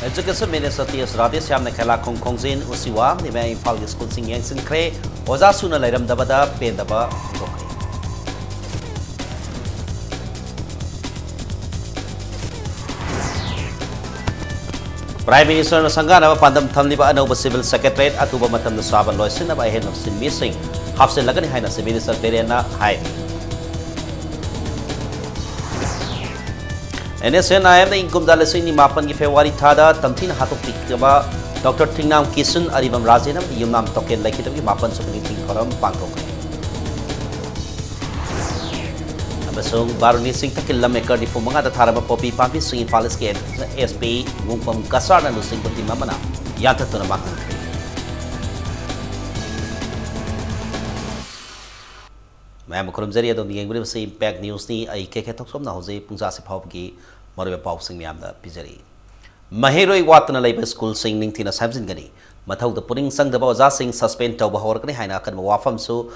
Education Minister T.S. Radis Yamna Kela Kong Kongzin Usiwa ni May Impal School Sing Yang Sin Kre Oza Suna Lairam Dabada Pendaba Dokri. Prime Minister na Sanggana Pandam Thamliba Anoba Civil Secretary Atuba Matam na Saban Loisin na Ahead of Sin Missing Hafsin Lagani Haina si Minister Berena Hai. NSNIM na income dalasing ni Mapan ki February thada tamthin hatok tikaba Dr. Thingnam Kisun Aribam Rajenam yumnam token laikhitam ki Mapan sukni ting koram pangkok. Abasong Baroni Singh takillam ekar di fumanga da tharaba popi pampi sing falis ke SP ngungpam kasar na lusing pati mamana yata tuna makan. Ma'am kurum jari adom yang beri basi impact news ni ai ke tok som na hoje pungsa se phau ki Marbe Pau Sing Miam da Pizari. Mahiroi Watana Labor School Sing Ningtina Samson Gani, Matau the Pudding Sang the Baza Sing suspend Toba Horkani Haina Kan Wafam so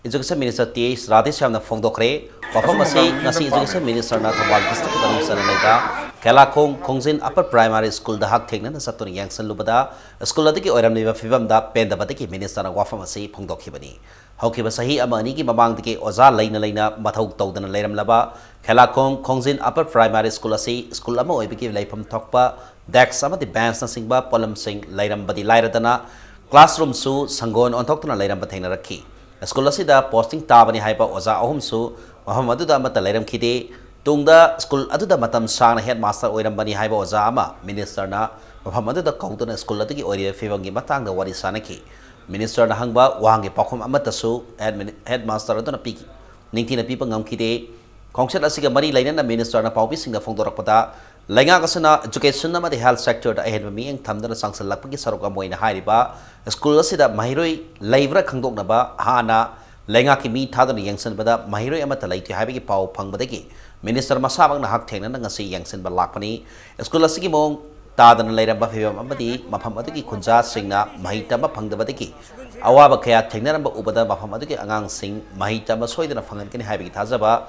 Education Minister T.S. Radisham the Fongdokre, Wafamasi, Nasi Education Minister Natawal District Sananaga, Kalakong, Kongzin Upper Primary School, the Hak Tegnan, Saturn Yangsan Lubada, a school of the Oram Liva Fivam da Penda Batiki Minister of Wafamasi, Pongdokibani. Hoki Basahi Amaniki Mamang the Oza Lena Lena, Matok Todan Leram Laba, Kalakong, Kongzin Upper Primary School Asi, School Amo, Ebiki Lapam Tokpa, Dak some of the bands Singba, Polam Sing, Lairam Badi Lairadana, Classroom Su, Sangon on Tokton Lairam Batana Raki. A school Asida posting Tabani Hyper Oza Ohumsu, Mohamadu Mata Lairam Kide, Tungda, School Aduda Matam Sang Headmaster Oiram Bani Hyper Ozama, Minister Na, Mohamadu the Kongton School Atiki Oria Fivangi Matang the Wadi Sanaki. Minister na hangba wangi pakom amatasu headmaster aduna piki ningti na pipa ngam kide kongset asiga mari laina na minister na paupi singa fongdorak pada lainga kasana education na mati health sector da ahead mi ang thamdana sangsal lakpagi saruka moina hairiba school asida mahiroi laibra khangdok na ba hana lainga ki mi thadana yangsan bada mahiroi amata laiti habi ki pau phangbadagi minister masabang na hak thengna na ngasi yangsan ba lakpani school asigi mong Tadan Lairam Bafim Amadi, Mahamadiki Kunja Singna, Mahitama Pangdabadiki, Awaba Kaya Tenaramba Ubada Mahamadiki Angang Sing, Mahitama Soidan Fangan Habi Tazaba,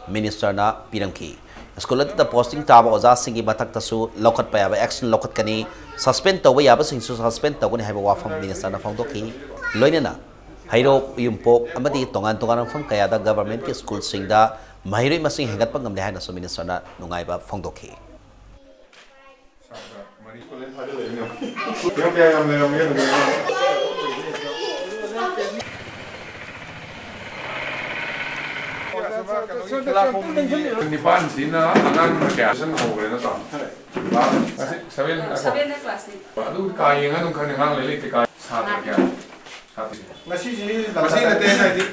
Minister Na Piramki. School the posting Taba was asking Bataktasu, Lokat Payaba, Action Lokat Kani, suspend the way Abasing to suspend the one have a wafam Minister na Fondoki, Loinana, Hairo Yumpo, Amadi Tongan Tongan from Kayada Government School Singda, Mahiri Masing Hangapangam Dahana Minister Na Nungaiba Fondoki. Nipan sina angan kasan over na ta. Kasi sabihin class. Adu kaya nga nung kanang lele te kaya sa kaya. Masih na tayo di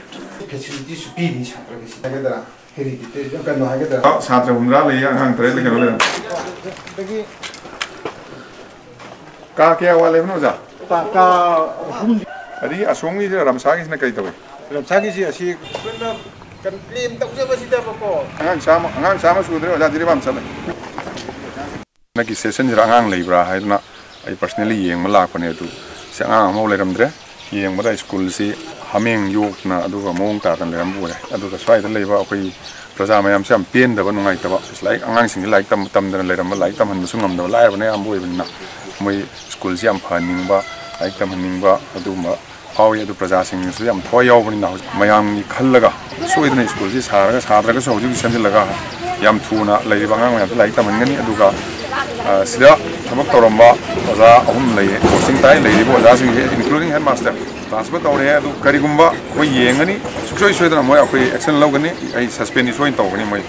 facility supini sa kasi. Agad heritage yung kano agad. Sa tra umra le ang tre le kano le. Lagi Kaya wala mo za. ka Adi asong ni ramsagi na kay tawi. ramsagi siya si kan claim tak siya masih dapat ko. Angang sama sudre wala diri bam sala. Nagi session jira angang leibra hay na ay personally yeng malak pa netu. Sa angang mo leram dre yeng mada school si hameng yok na adu ka mong ta tan leram bu adu ka swai tan leiba akoi praja mayam sam pen da banungai ta ba like angang sing like tam dan leram like tam han sungam da lai ba ne am bu na moi school si am phaning ba like tam haning ba adu ma Pawi adu praja sing su yam thoy yaw bani na mayam ni khallaga soidna school ji saraga sadraga so ji sem laga yam thuna lai banga ma lai ta mangani adu ga sida thamak toramba oza ahum lai coaching tai lai bo oza sing including headmaster transfer tawre adu karigumba koi yengani suksoi soidna moi akoi action logani ai suspend ni soin tawgani moi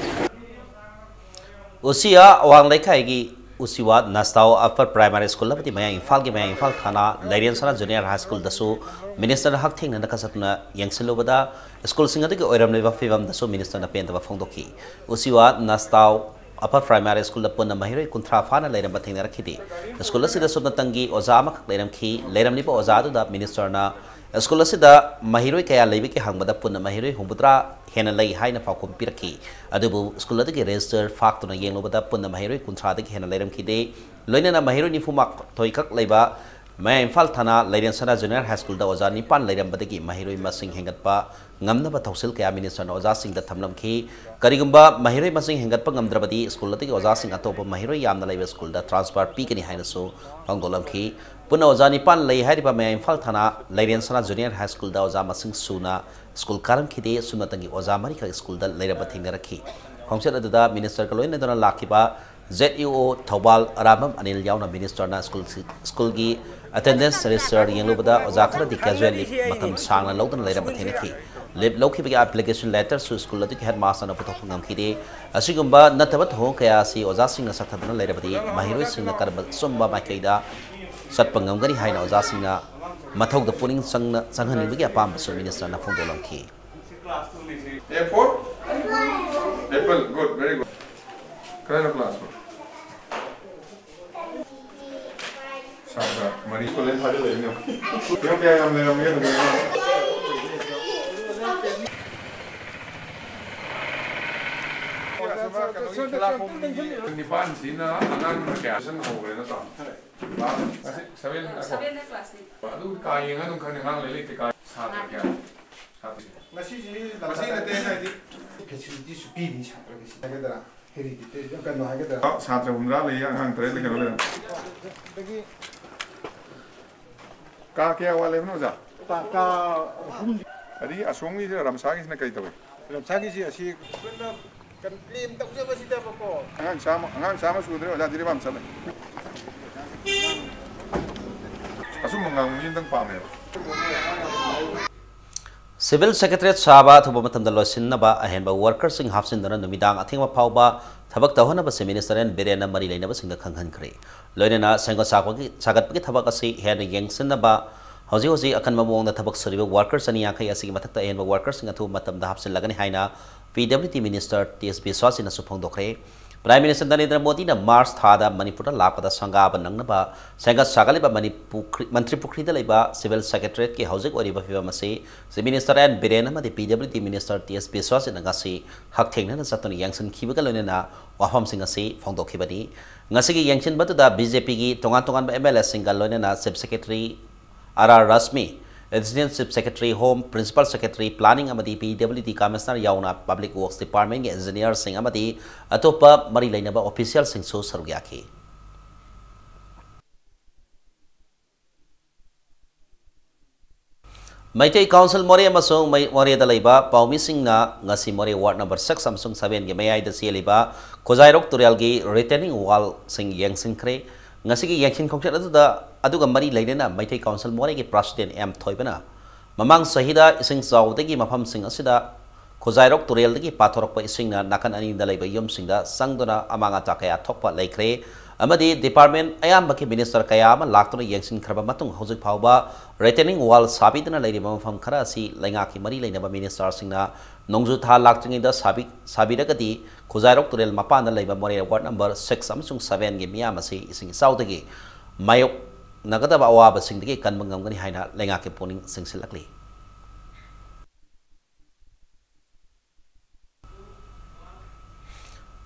Usia wang lai khai gi Usiwa Nastao Upper Primary School Labati Maya Infal Maya Infal Thana Larian Sana Junior High School Dasu Minister Hak Thing na Kasatuna Yangsilobada School Singati Oram Leva Fivam Dasu Minister na Penta Fondoki Usiwa Nastao Upper Primary School Lapun na Mahiro Kuntra Fana Lairam Bating na Rakiti School Sida Subnatangi Ozama Lairam Ki Lairam Lipo Ozado da Minister na School Sida Mahiro Kaya Levi Ki Hangmada Pun na Mahiro Humbutra Hena Lai Hai na Falcom Piraki Adubu School Lagi Register Fact na Yang Lobada Pun na Mahiro Kuntra Hena Lairam Kide Loina na Mahiro ni Fumak Toikak Laiba May Infal Thana, Ladian Sana Junior High School, the Ozani Pan Ladian Badagi, Mahiri Masing Hengatpa, Ngamnaba Tausil Kaya Minister Ozasing the Tamlam Ki, Karigumba, Mahiri Masing Hengatpa Ngamdrabadi, School the Ozasing Atopa Mahiri Yam the Labor School, the Transport Peakini Hinaso, Pangolam Ki, Puna Ozani Pan Lay Hadiba May Infal Thana, Ladian Sana Junior High School, the Ozamasing Suna, School Karam Kide, Sunatangi Ozamarika School, the Later Batingaraki. Function of the Minister Kaloin Dona Lakiba, ZEO Tobal Arabam Anil Yauna Minister na School Gi attendance register Yanglubada Ozakara di casually Matam Sang and Logan later Batinaki. Lib Loki application letters to school headmaster of Potopangam Kide, Asigumba Natabat Ho Kayasi Ozasing a Satana later Badi, Mahiro Sina Karaba Sumba Makeda, Satpangangari Haina Ozasina, Matok the Pudding Sangan Viga Pam, so Minister Nafundolam Ki. Airport? Apple, good, very good. Kind of class. Santa, Manipur and Hadley. You okay? I'm there. Nipan sina anan kasan over na ta. Seven class. Adu kaya nga nung kanang lele ka sa kaya. Masih nanti nanti facility supi ni siapa lagi sih? Agak heri kita jangan noh agak dah. Satra umrah le yang hang trade kan le. Lagi Kaya wale no ja. ka Adi asongi sih ramsagi sih kai tahu. ramsagi sih asyik. Kan clean tak usah masih dah apa. Angan sama sudah ada jadi bangsa le. Asu menganggungin tentang pamer. Civil Secretary Sabah Thuba Matam the Losinaba Ahenba workers in Hafsin Dana Numidang Athima Pauba Tabak Tahona Bas Minister and Berena Marilena Bas in the Kankan Kre. Loina Sango Sagat Tabakasi had a Yang Sinaba Hosi Akan Mamong the Tabak Suriba workers and Yaka Yasi Matata and workers in a two Matam the Hafsin Lagani Haina PWT Minister TSB Swas in a Supong Dokre. Prime Minister Narendra Modi na Mars Thada Manipur Lapada Sangaba Nangnaba Sanga Sagaliba Manipuri Leba Civil Secretary Ki Housing Oriba Fivamasi the Minister and Birenama the PWT Minister TSB Swas in Nagasi Hakting and Saturn Yangson Kibagalina Waham Singasi Fondo Kibani Nasiki Yangshin Batuda BJP Tongan MLS Singalona Sub Secretary RR Rasmi Assistant Chief Secretary Home, Principal Secretary Planning Amadi PWD Commissioner Yauna Public Works Department Engineer Singh Amadi Atopa Marilainaba Official Singh So Sarugyaki. Maitei Council Mori Amasung Mori Dalaiba Paumi Singh na ngasi Mori Ward number 6 Samsung 7 ge Mayai da Sialiba Kozairok Turial gi retaining wall Singh Yang Singkre ngasi gi Yangshin Khongchat aduga mari lainena Maitei Council Mori gi President M Thoibana Mamang Sahida Ising Zawdagi Mafam Singh asida Kozairok Turial dagi pathorokpa ising na nakan ani dalaiba yom singda sangdona amanga takaya thokpa laikre amadi department ayamba ki minister kaya ama laktuna Yangshin khraba matung hojik phauba retaining wall sabidna lairiba mafam khara asi lainga ki mari lainaba minister singna nongju tha laktringi da sabiragadi Kozairok Turial mapana laiba Mori ward number 6 amsung 7 ge miyam asi ising saudagi mayok nagadaba awaba singdagi kanbangam gani haina lainga ki poning singsilakli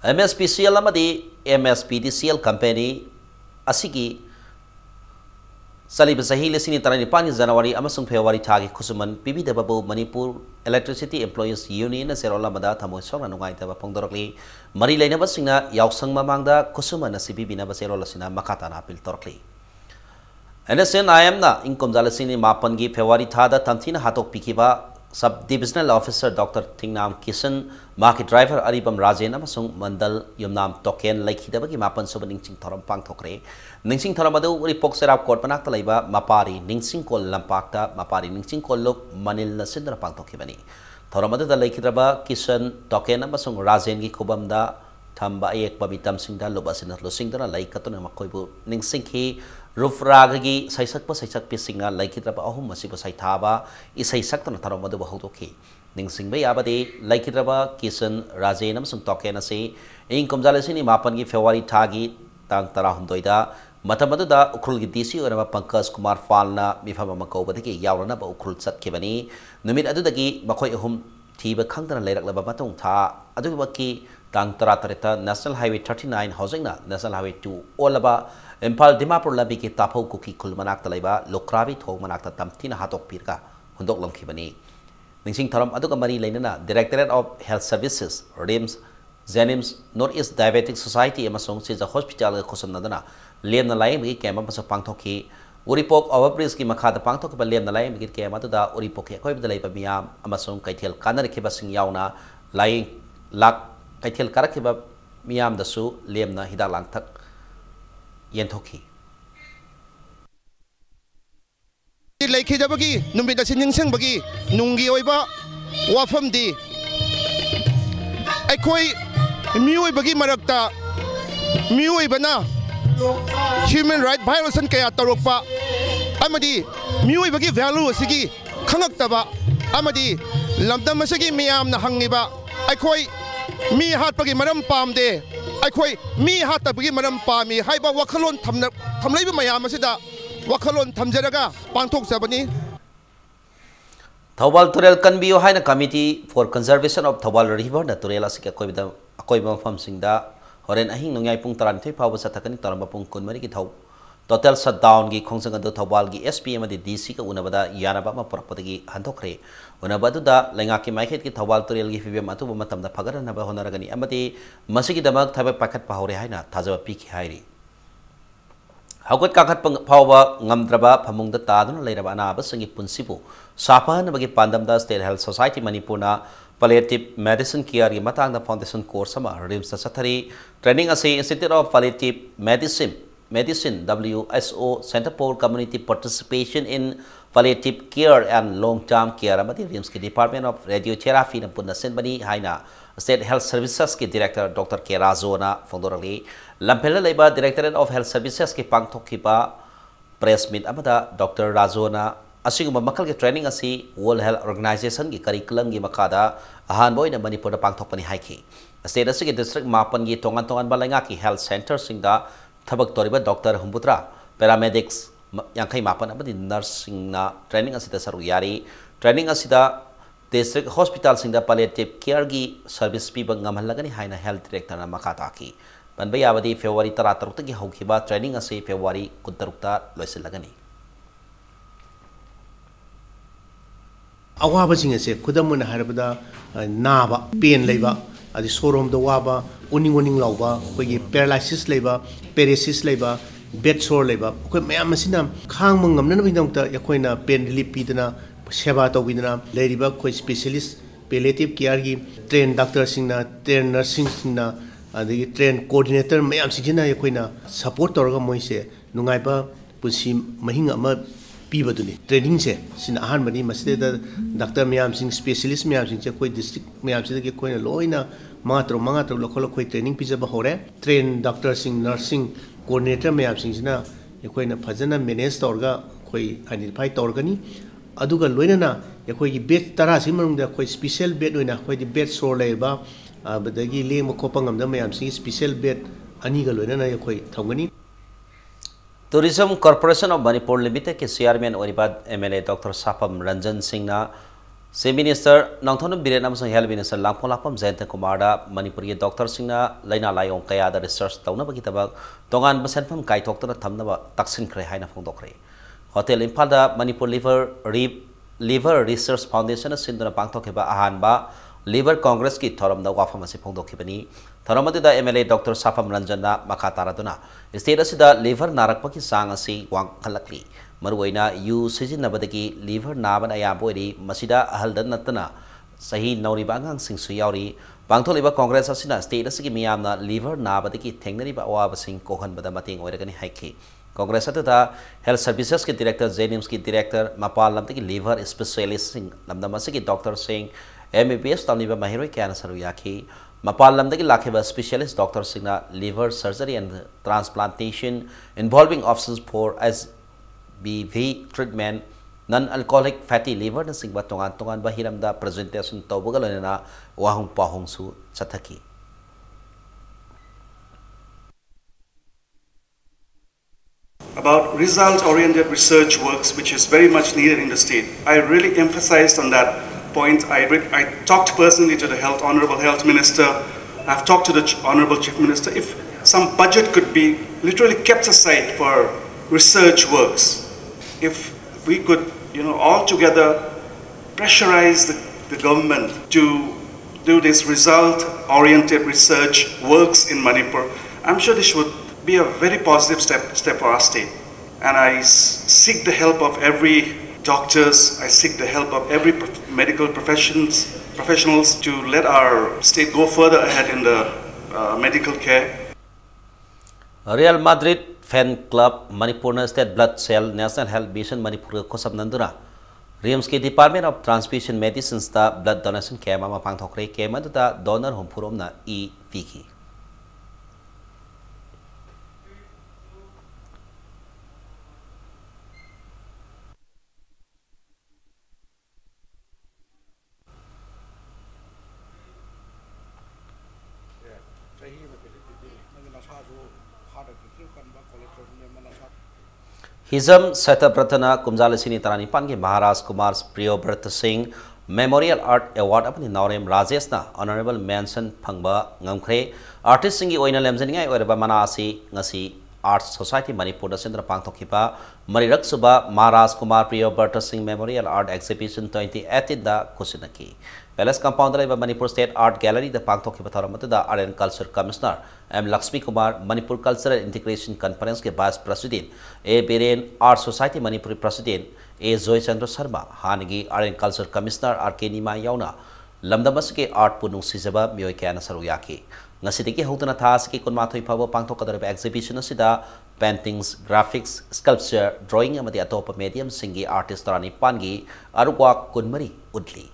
MSPCL amadi MSPDCL company asigi saliba sahi lesini tarani pani January amasung February thagi khusuman PBW Manipur Electricity Employees Union serola mada thamoi sokna nungai taba pongdorokli mari lainaba singna yausang mamangda khusuman asibi bina baserola sina makata na apil torkli NSNIM na income jalasini mapan gi February thada tamthina hatok pikiba Sub Divisional Officer Dr. Tingnam Kisan Market Driver Aribam Rajen amasung Mandal Yumnam Token Laikhidabagi Mapan Suba Ningsing Thoram Pangthokre Ningsing Thoramadu Ripok Serap Court Panakta Laiba Mapari Ningsing Kol Lampakta Mapari Ningsing Kolok Manil Nasindra Pangthokibani Thoramadu da Laikhidraba Kisan Token amasung Rajen gi Kubamda Thamba Ayek Babitam Singda Lubasinat Lusingdana Laikatuna Makoibu Ningsing Ki Rufragagi Saisak Pisinga Laikidraba Ahum Masiba Saitaba Isaisak Taramadu Bahotoki Ningsing Bay Abadi Laikidraba Kisan Rajenam Sung Tokenasi Income Jalasini Mapangi February Tagi Tang Tarahum Doida Matamadu da Ukrul Disi or Pankas Kumar Falna Mifama Makobati Yaurana Ukrul Sat Kibani Numit Adudagi Makoi Hum थीब खंगदना लेरकलबा मतुंग था अदुबकी तांग तरा तरेता national highway 39 housing national highway 2 ओलबा इम्फाल दिमापुर लबी की ताफौ cookie खुल मनाक्ता लेबा लोक्राबी थोंग मनाक्ता तमथिना हातोक पिरका हुंदोक लमखिबनी निंसिंग थरम अदुगा मरी लेनना directorate of health services RIMS JNIMS north east diabetic society एमसोंग सिजा हॉस्पिटल खुसमनदना लेमना लाइम की कैम अमसो पांगथोकी उरीपोक ओवरब्रिज की मखादा पांगथोक लेमना लाइम की कैम अदुदा उरीपोक के कोइबदा लेबा मियाम अमसोंग कैथेल कानरखिबसिंग यावना लाइंग लाख कैथेल कारखिबा मियाम दसु लेमना हिदा लांगथक येंथोकी लेखिदबगी नुमिदा सिनिंगसंगबगी नुंगी ओइबा वाफमदी अखोई मियोइबगी मरक्ता मियोइबना ह्यूमन राइट वायलेशन कया तरोकपा अमदी मियोइबगी वैल्यू असिगी खंगक्तबा अमदी लमदम असिगी मियामना हंगिबा अखोई मी हाटपगी मरम पामदे अखोई मी हाटपगी मरम पामी हाइबा वखलोन थमलैबा मयाम असिदा वखलोन थमजरगा पांथोकजबनी थौबाल तुरेल कन्बियो हाइना committee for conservation of Thoubal river the तुरेल असिके अकोइबा मफमसिंगदा होरेन अहिंग नोंयाई पुंग 12 फावबा सथकनी तरंबा पुंग 12 की थौ टोटल शटडाउन की खोंसंग अदो थौबाल की एसपी एमदी डीसी का उनबदा यानबा मा परपदगी हंथोखरे उनबदुदा लेंगा की माइखेत की थौबाल तुरेल की फिबेम अतुब मतमदा फगरनबा होनरगनी अमदी मसिगी दमक थबे पाखत पाहौरे हाइना थाजबा पीखि हाइरी हौगत काखत फावबा ngमद्रबा फमुंगदा तादुना लेरबा अनाबसंगी पुंसिबु साफहनबगी पांदमदा स्टेट हेल्थ सोसाइटी मणिपुरना palliative medicine care की मतंग फाउंडेशन कोर्स रिम्स सथरी training institute of palliative medicine WSO Center for Community Participation in Palliative Care and Long Term Care RIMS की डिपार्टमेंट ऑफ रेडियोथेरापी न पुनः सिनबनी हाइना स्टेट हेल्थ सर्विसेज की director doctor के राजोना फोंदोरली लंपेल लेबा directorate of health services की पांगथोखिबा press meet doctor राजोना असिगुम मखल के ट्रेनिंग असी वर्ल्ड हेल्थ ऑर्गेनाइजेशन की करिकुलम की मखादा अहानबो इन मणिपुर पांगथोकपनी हाइखि स्टेट असिगे डिस्ट्रिक्ट मापन की तोंगन तोंगन बलंगा की हेल्थ सेंटर सिंगदा थबक तोरिबा डॉक्टर हुंबुत्रा पैरामेडिक्स यांखै मापन अमदि नर्सिंगना ट्रेनिंग असिदा सरु यारी ट्रेनिंग असिदा डिस्ट्रिक्ट हॉस्पिटल सिंगदा palliative care की सर्विस पीबा ngमहलगनी हाइना हेल्थ डायरेक्टर ना मखाता की बनबा याबदी फेब्रुवारी 13 की हौखिबा ट्रेनिंग असी फेब्रुवारी 13 लोइसिलगनी अवाबसिंग से खुदम है नाबा पेन लेबा अदि सोरोम द वाबा उनिंग उनिंग लाउबा कोई पैरालाइसिस लेबा पेरेसिस लेबा बेड सोर लेबा कोई मैम मसिना खांग मंगमन बिदंगता यखोइना पेन रिलीफ पीदना सेवा तौबिदना लेरिबा कोई स्पेशलिस्ट पैलिएटिव केयर की ट्रेन डॉक्टर सिंगना ट्रेन नर्सिंग सिंगना अदि ट्रेन कोऑर्डिनेटर मैम सिंगना यखोइना सपोर्ट तौरगा मोइसे नुंगाइबा पुसी महिंग अमा पीबदुनी ट्रेनिंग से सिन अहान बनी मसले डॉक्टर मैम सिंह स्पेशलिस्ट मैम सिंह कोई डिस्ट्रिक्ट मैम से कोई लोइना मंगा लखोल कोई ट्रेनिंग पीजब होरे ट्रेन डॉक्टर सिंह नर्सिंग कोऑर्डिनेटर मैम सिंह अखोइना फजना मैनेज तौरगा कोई आइडेंटिफाई तौरगनी अदुगा लोइना अखोई बेड 10 सि मनुंगदा कोई स्पेशल बेड ओइना कोई बेड सोर लेबा बदगी लेम खोपा ngमदा मैम सिंह स्पेशल बेड अनीगा लोइना अखोई थंगनी tourism corporation of Manipur limited के chairman MLA doctor Sapam Ranjan Singh chief minister नौथोन बिरेन हेल्थ मिनिस्टर लांफों लाफम जयंत कुमार मणिपुर के डॉक्टर सिंह लेना लायों कया रिसर्च तौनबगी तोगान सेंफम कायथोक्तना थमनब तक्सिनख्रे हाइना फोंदोखरे hotel Imphal Manipur liver research foundation सिंधुना पांगथोखिबा अहानबा लिवर कांग्रेस की थौरम वाफम फोंदोखिबनी थौरम MLA डॉक्टर साफम रंजन मखा तारदुना स्टेट असिदा लिवर नारकप की चांग असी वांखलक्ली मरुओइना यू सिजिनबदगी लिवर नाबन अयाबोरी मसिदा अहलद नतना सही नौरिबा आंगांसिंगसु यावरी पांगथोलिबा कांग्रेस असिना स्टेट असigi मियामना लिवर नाबदगी थेंगनरिबा अवाबसिंग कोहनबदा मतेंग ओइरगनी हाइखि कांग्रेस अतुदा हेल्थ सर्विसेज के डायरेक्टर जेनिम्स की डायरेक्टर मपाल लमतगी लिवर स्पेशलिस्ट सिंग लमदमसगी डॉक्टर सिंह MBBS तमनिबा महिरोय क्यान सरु याखि मपाल लमदगी लाखेबा specialist doctor Singh liver surgery and transplantation involving options for SBV treatment non alcoholic fatty liver न सिंगबा तोंगान तोंगान बहिरमदा प्रेजेंटेशन तौबगा लोइना वाहुं पाहुंसु चथकी about result-oriented research works, which is very much needed in the state. I really emphasized on that points. I talked personally to the Honorable Health Minister. I've talked to the Honorable Chief Minister. If some budget could be literally kept aside for research works, if we could, all together pressurize the government to do this result-oriented research works in Manipur, I'm sure this would be a very positive step for our state. And I seek the help of every doctors, I seek the help of every medical professionals to let our state go further ahead in the medical care. Real Madrid Fan Club Manipur State Blood Cell National Health Mission Manipur Kosam Nandura RIMS के Department of Transfusion Medicine sta blood donation camp ama pangthokre camp aduda donor humpurom na piki Hizam Setaprathana Kumjalasini Taranipan ke Maharaj Kumar Priyobrata Singh Memorial Art Award apni Naurem Rajesh na Honorable Mention Phangba ngamkhre artist singi oina lemjaningai oiraba mana asi ngasi Arts Society Manipur da sendra pangthokhipa Marirak Suba Maharaj Kumar Priyobrata Singh Memorial Art Exhibition 2018 da kusinaki Palace Compound da Manipur State Art Gallery da pangthokhipa thoramatu da Art and Culture Commissioner M. Lakshmi Kumar, Manipur Cultural Integration Conference के Vice President, A. Biren Art Society Manipuri President, A. Zoy Chandra Sharma, Hanigi Art and Culture Commissioner, R. K. Nima Yauna, Lamdamas ke Art Punung Sijaba, Myoy Kana Saruyaki. Ngasidiki Hutana Thas ki Kunmathoi Pabo Pangto Kadar exhibition sida paintings, graphics, sculpture, drawing amadi atopa medium singi artist Rani Pangi, Arugwa Kunmari Udli.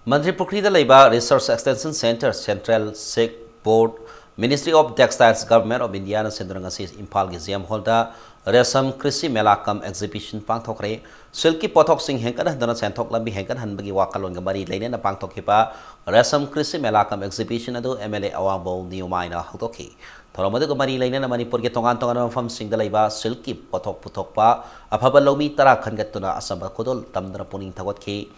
Manipuri Laiba Research Extension Center, Central Sikh Board, Ministry of Textiles, Government of India, and Sendrangasis Impal Giziam Holda, Resam Krisi Melakam Exhibition Pangtokre, Silky Potok Sing Henkan, Dona Santok Lambi Henkan, Hanbagi Wakalon Gambari, Lane and Pangtokipa, Resam Krisi Melakam Exhibition, Ado MLA Awambo, New Mina, Hotoki. Toromado Gambari Lane and Manipur Getongan Tongan from Sing the Laiba, Silky Potok Putokpa, Apabalomi Tara Kangatuna Asamba Kodol, Tamdra Puning Tawatki.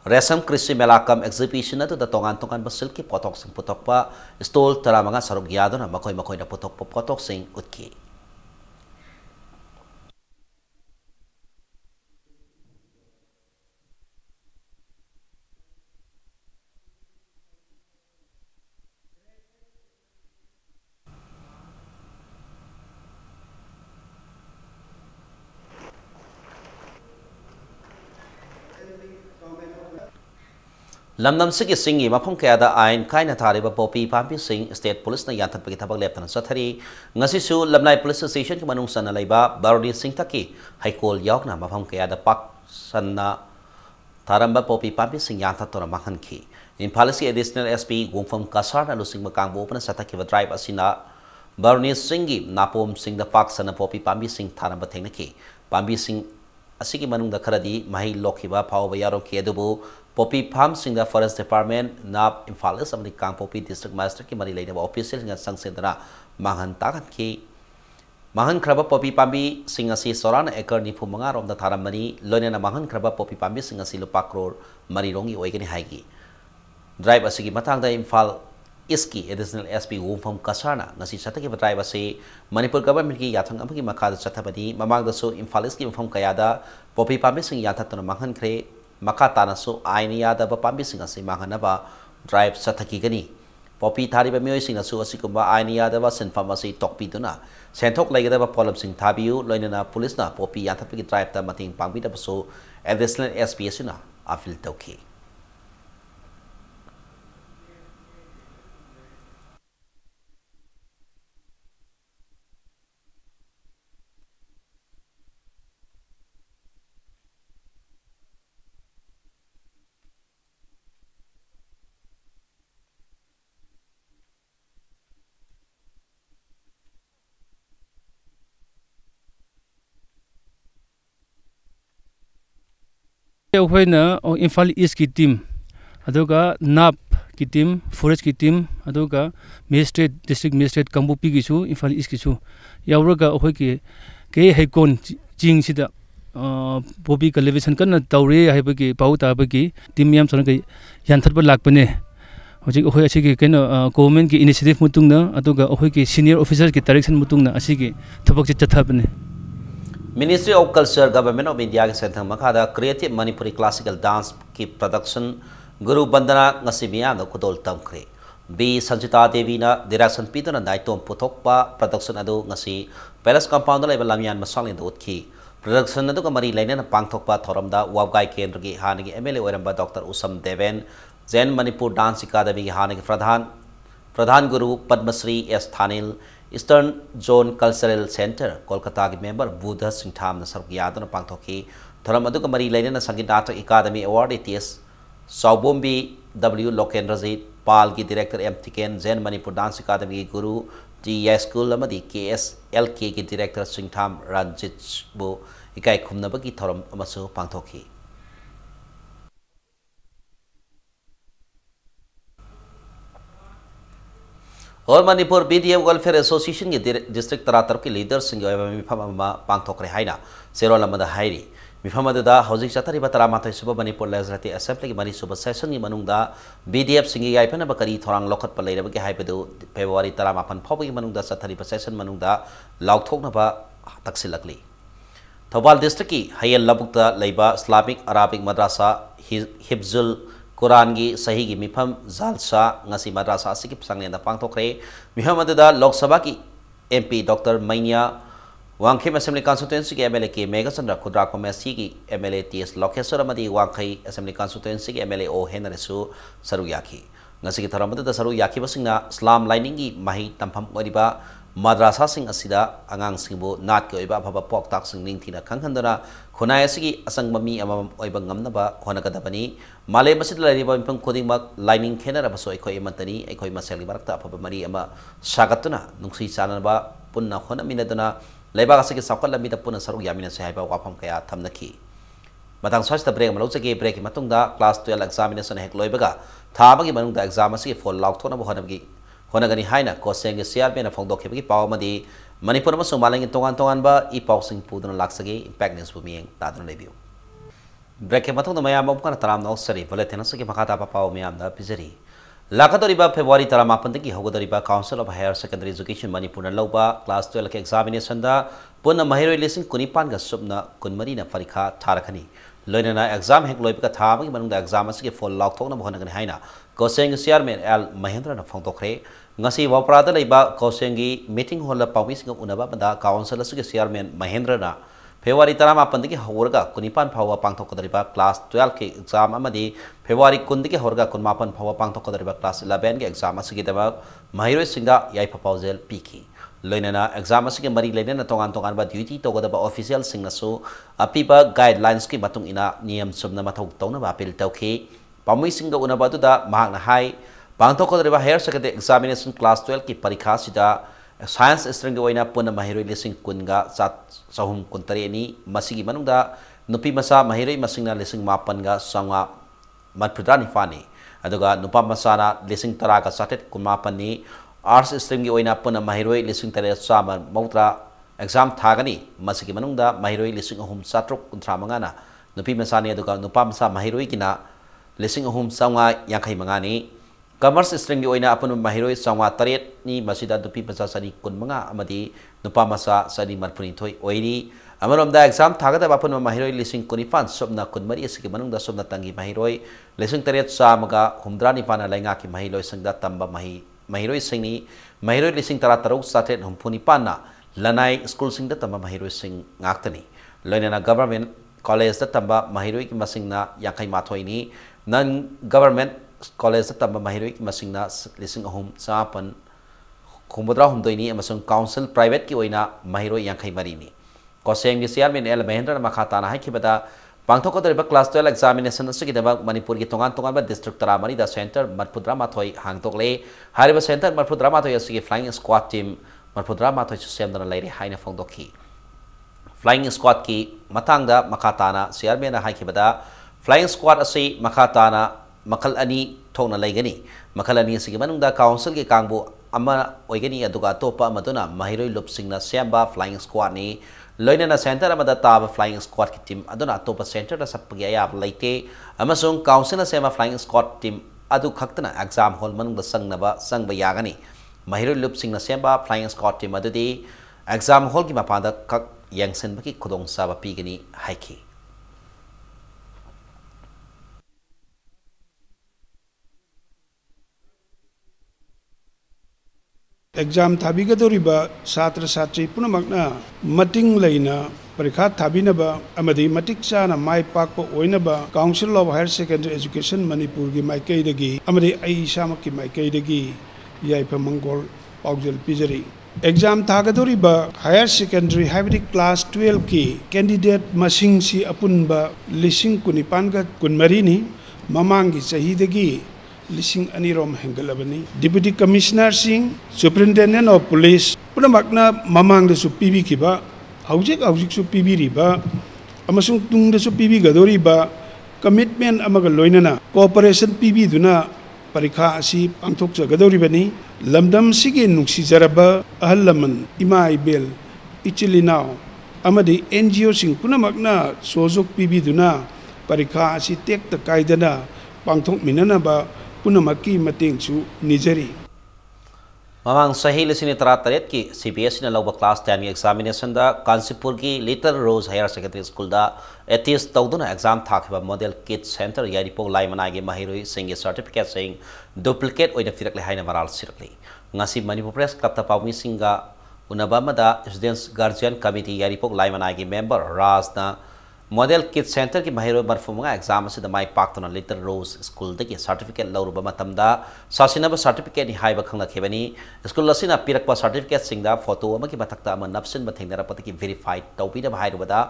Resam Krisi Melakam Exhibition na to the tongan basil ki potok sing putok pa stol tara mga sarugyado na makoy na potok sing utki. Lamnam Siki Singi, Mapong Kada Ain, Kaina Tariba Popi, Pampi Sing, State Police na Yantat Pakitabag Lieutenant Sathari, Ngasisu, Lamnai Police Station, Manung Sana Laiba, Barodi Sing Taki, Haikol Yaukna, Mapong Kada Pak Sana Taramba Popi Pampi Sing Yantat Tora Mahanki. In policy additional SP, Gumfam Kasar, and Lusing Makang open Sataki Drive Asina, Baroni Singi, Napom Sing the Pak Sana Popi Pampi Sing Taramba Tenaki, Pampi Sing Asiki Manung the Karadi, Mahi Lokiba, Pau Bayaro Kedubu, Poppy Palm Sing the Forest Department, Nab Infalis of the Kang Poppy District Master Kimari Lady Official in Sang Sendra, Mahan Takanki, Mahan Kraba Poppy Pambi, Sing a sea Soran, Eker Nipumangar of the Taramani, Lona Mahan Kraba Poppy Pambi, Sing a Silupakro, Marirongi, Wagani Hagi. Drive a Sigi Matang the Infal Iski, additional SP Womb from Kasana, Nasi Sataki driver say, Manipur government Yatang Amaki Makada Satabadi, Mamang the so Infaliski from Kayada, Poppy Pambi Sing Yatatan Mahan Kre. Makata na so aini yada ba pambi singa si mahanaba drive sa takigani popi thari ba mioy singa so asikumba aini yada ba senfam asi tokpi duna senthok laigada ba polam sing thabiu loina na police na popi yathapi drive ta mating pangbi da so additional SPS na afil tawki ꯑꯩꯈꯣꯏꯅ ꯏꯝꯐꯥꯜ ꯏꯁꯀꯤ team ꯑꯗꯨꯒ ꯅꯥꯞ की team forest की team अदुगा magistrate district magistrate कांबुपी गिसु Imphal east गिसु यावरगा अखोय के हैकोन चिंग सिदा बॉबी कलेविशन कन तौरे हाइबगी पाउ ताबगी टीम याम सन गई यानथरब लाकपने होजिक अखोय असिगी केनो गवर्नमेंट की इनिशिएटिव मुतुंगना अदुगा अखोय की सीनियर ऑफिसर की डायरेक्शन मुतुंगना असिगी थबक चथाबने ministry of culture government of India के सेंथंग मखादा क्रिएटिव मणिपुरी क्लासिकल डांस की production Guru Bandana ngasi miyam kudol tamkre b sanjita devi na direction pitona naitom puthokpa production adu ngasi palace compound la lamyan masalin utki production adu mari laina pangthokpa thoramda wabgai kendra gi hanagi mla oramba dr usam deven zen manipur dance academy gi hanagi pradhan guru padmasri s thanil eastern zone cultural center kolkata gi member buddha singtham na sargi adana pangthokki thoram adu mari laina sangit natak academy award its Saubombi W Lokendrajit Pal की director M टिकेन Jain Manipur dance academy की गुरु T school अमदी KSLK की director सिंगथाम Ranjit बो इकाई खुमनबगी थरम अमसु पांथोखी और Manipur BDM welfare association की district तरातर की leader Singh पांथोखरे हाइना सेरोल अमदा हाइरी मिफामदुदा हौजिक चथरिबा तरामाथै सुब Manipur legislative assembly की मरी सुब सेशन की मनुंगदा BDF सिंगी याइफन बकरी थोरांग लोखत पलेरबगे हाइबदु फेब्रुवारी 18 फावबगी मनुंगदा चथरिबा सेशन मनुंगदा लाउथोकनबा तक्सिलकली थौबाल डिस्ट्रिक्ट की हयेल लबुकता लेबा इस्लामिक अराबिक मद्रासा हिफ्जुल कुरान की सही की मिफम जालसा ngasi मद्रासा सिकी संगनेदा पांगथोखरे मिफामदुदा लोकसभा की MP doctor mania Wangkhem assembly constituency के MLA के मेघचंद्र खुद्राको मेसी की MLA TS लोकेश्वर मदी वांखई असेंबली कॉन्स्टिट्यूएंसी के MLA ओ हेनरसु सरू याखी ngasi की थरमद सरू याखी बसिंगना इस्लाम लाइनिंग की माही तंफम ओरिबा मद्रासा सिंग असिदा अंगांग सिंगबो नाट के ओइबा भबा पोक्ताक सिंग निंगथिना खंगखंदना खुनाय असगी असंग ममी अमम ओइबा ngamnaba होनगदबनी माले मसिद लाइरिबा मिफम खुदिंगमक लाइनिंग खेनरबसो एखोय मतनी एखोय मसेलगी मरक्ता अफबा मरी अमा सागतुना नुंगसी चानबा पुन्ना होनमिनदना लेबाग असगी साकल लमीदा पुन्ना सरुक यामिना से हाइबा वाफम कया थमनखी मतंग स्वास्थ्य ब्रेक मलौजगे ब्रेक की मतुंगदा क्लास 12 एग्जामिनेशन हेक लोइबगा थाबगी मनुंगदा एग्जाम असगी फॉल लाउथोना होनबगी होनगनी हाइना कोसेंग CRP फोंदोखेबगी पावमदी मणिपुर अमसुंग मालेंगी तोंगान तोंगानबा ई पावसिंग पुदुना लाक्सगे इम्पैक्ट न्यूज बुमियंग तादुना लेबियो ब्रेक के मतुंगदा मयाम अबकना तराम नौसरी बुलेटिन असगी मखाता पाव मयामदा पिजरी लाखदोरिबा फेब्रुवारी 18 की होगदोरिबा council of higher secondary education Manipur लौबा क्लास 12 के एग्जामिनेशन दा पुन महिरोय लिसिंग कुनिपान गा सुबना कुनमरी ना परीक्षा थारखनी लोइना एग्जाम हेक लोइबका थाबगी मनुंगदा एग्जाम असगी फॉल लाउथोकना होनगनी हाइना कोसेंग चेयरमैन एल महेंद्र ना फोंदोखरे ngasi waprada leiba kosengi meeting hall la pawmi sing unaba banda council asigi chairman mahendra na February 18 dagi horga kunipan phawa pangthokadariba class 12 ke exam amadi February 10 dagi horga kunmapan phawa pangthokadariba class 11 ke exam asigi daba mahiroi singa yai proposal piki loinana exam asigi mari leinana tongan tongan ba duty togadaba official singnasu apiba guidelines ki matung ina niyam subna mathau tawna ba appeal tawki pawmi singa unaba du da mahakna hai पांथोकदरिबा higher secondary examination class 12 की परीक्षा सिदा science stream ओइना पुन महिरोय लिसिंग कुनगा चाहुम कुंतरेनी मसिगी मनुंगदा नुपी मसा महिरोय मसिंगना लिसिंग मापनगा संगा मत्फुद्रा निफानी अदुगा नुपा मसाना लिसिंग तरागा साटेट कुमापनी arts stream की ओइना पुन महिरोय लिसिंग तरे सामा मौत्रा एग्जाम थागनी मसिगी मनुंगदा महिरोय लिसिंग अहुम साट्रुक कुंथ्रा मंगाना नुपी मसानी अदुगा नुपा मसा महिरोय किना लिसिंग अहुम संगा यांखै मंगानी कमर्स स्ट्रीम की ओइना अपन महिरोय संवा तरेत नि मसिदा दुपी मसा सनी कुनमंगा अमदी नुपा मसा सनी मरफुनी थोय ओइरी अमरोमदा एग्जाम थागदा अपन महिरोय लिसिंग कुनिपान सबना कुनमरी असकी मनुंगदा सबना तंगी महिरोय लिसिंग तरेत सामगा हुमद्रा निपाना लाइंगा की महिरोय संगदा तंबा महिरोय सिंगनी महिरोय लिसिंग तरा तरुक साटेत हुमफुनी पाना लनाई स्कूल सिंगदा तंबा महिरोय सिंग गाक्तनी लोइना गवर्नमेंट कॉलेज दा तंबा महिरोय की मसिंगना याखै माथोयनी नन गवर्नमेंट कॉलेज तब महिरोय की मसिंगना लिसिंग अहुम चापन खुमद्रा हुमदोइनी अमसुंग काउंसिल प्राइवेट की ओइना महिरोय यांखै मरीनी कोसेंग की चेयरमैन एल महेंद्र मखाताना हाइखिबदा पांथोकदरिबा क्लास 12 एग्जामिनेशन असगिदबा मणिपुर की तोंगान तोंगान डिस्ट्रिक्ट तरामरी दा सेंटर मरफुद्रा माथोय हांगतोकले हारिबा सेंटर मरफुद्रा माथोय असगी फ्लाइंग स्क्वाड टीम मरफुद्रा माथोय सेमदना लैरे हाइना फोंदोखी फ्लाइंग स्क्वाड की मतांगदा मखाताना चेयरमैन हाइखिबदा Flying Squad asi makhatana makal ani thona laigani makal ani sigi manungda council ki kangbu ama oigani aduga topa maduna mahiroi lupsingna samba Flying Squad ni loinana center amada taba Flying Squad ki team aduna topa center da sapgi ayab laite amasung council na sema Flying Squad team adu khaktana exam hall manungda sangba yagani mahiroi lupsingna samba Flying Squad team adudi exam hall ki mapanda kak yangsen baki khudong saba pigani haiki exam thabigadoriba satra satri punamakna mating leina parikha thabinaba amadi matik chana mai pakpa oinaba Council of Higher Secondary Education Manipur gi maikai dagi amadi ai samak ki maikai dagi yaipa mangol paujal pijari exam thagadoriba higher secondary habidi class 12 ki candidate masing si apunba lising kunipan ga kunmari ni mamangi sahidagi Lising anirom hengalabani Deputy Commissioner Singh Superintendent of Police punamakna mamang de su PB kiba haujik su PB riba amasung tung de su PB gadori ba commitment amaga loinana cooperation PB duna parikha asi angthok jagadori bani lamdam sige nuksi jaraba ahallaman ima ibel ichilinao amadi NGO sing punamakna sojok PB duna parikha asi tek ta kaidana pangthok minana ba punamaki mating su nijari mamang sahil sini tarat ki CBS na lawba class 10 examination da Kanchipur ki Little Rose Higher Secondary School da atheist tawduna exam thakhiba model kit center yaripo laimana ge mahiroi sing certificate sing duplicate oina firakle haina maral sirakle ngasi Manipur Press Club ta pawmi singa unabamada students guardian committee yaripo laimana ge member Raj na Model Kit Center ki mahiro barfumunga exam asida mai paktona Little Rose School dagi certificate lauruba matamda sasinaba certificate ni haiba khangla khebani school asina pirakpa certificate singda photo ama ki mathakta ama napsin ba thengnara pataki verified tawpida bahairuba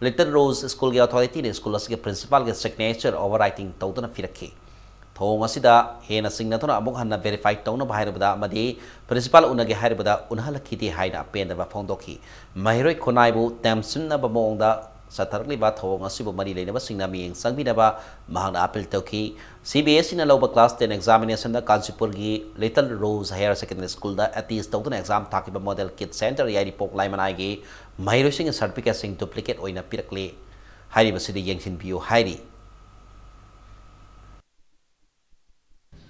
Little Rose School ki authority ni school asige principal ge signature overwriting tawduna pirakhi thong asida hena singna thona amuk hanna verified tawna bahairuba amadi principal unage hairuba unhala khiti haina penda ba phongdokhi mahiroi khonaibu tamsinna ba mongda Satarli ba thong asibu mari leinaba singna mieng sangbinaba mahangna appeal tawki CBS na lawba class 10 examination da Kanchipur gi Little Rose Higher Secondary School da atheist tawduna exam thakiba model kit center yari pok laimanai gi mahiro sing certificate sing duplicate oina pirakle hairi basidi yengsin biu hairi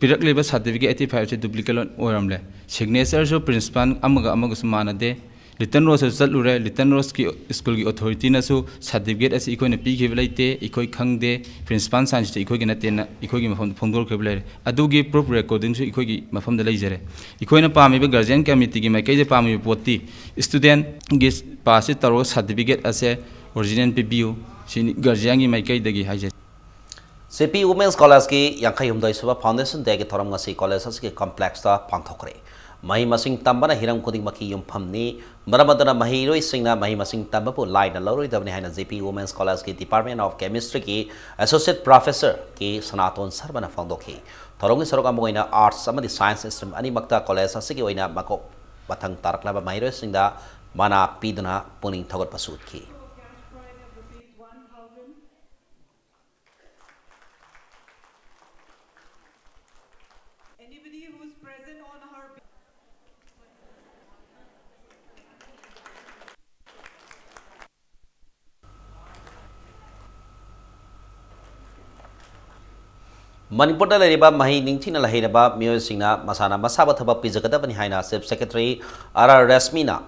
pirakle ba certificate 85 se duplicate oramle signature so principal amaga sumanade Little Rose Zalure, Little Rose ki school ki authority na so certificate as ikoi na piki velite, ikoi khangde, principal science te ikoi ki na tena, ikoi ki mafam phongdor kebelere. Adu ki proof recording so ikoi ki mafam dalai jare. Ikoi na pami be guardian committee ki mai kai de pami poti student ki pass taro certificate as original PBU sin guardian ki mai kai de gi haje. CP Women's College ki Yankai Humdai Suba Foundation de ki thoram ngasi college as ki complex ta pangthokre. Mahi masing tambana hiram kuding maki yum phamni maramadana mahiroi singna mahi masing tambapu line loroi dabni haina JP Women's College ki Department of Chemistry ki Associate Professor ki Sanaton Sarbana phangdokhi thorongi saroka moina arts amadi science system ani makta college asigi oina mako bathang taraklaba mahiroi singda mana piduna puning thogot pasut ki Manipur da leriba mahi ningthina lahiraba mioy singna masana masaba thaba pijagadabani haina Chief Secretary R.R. Rasmina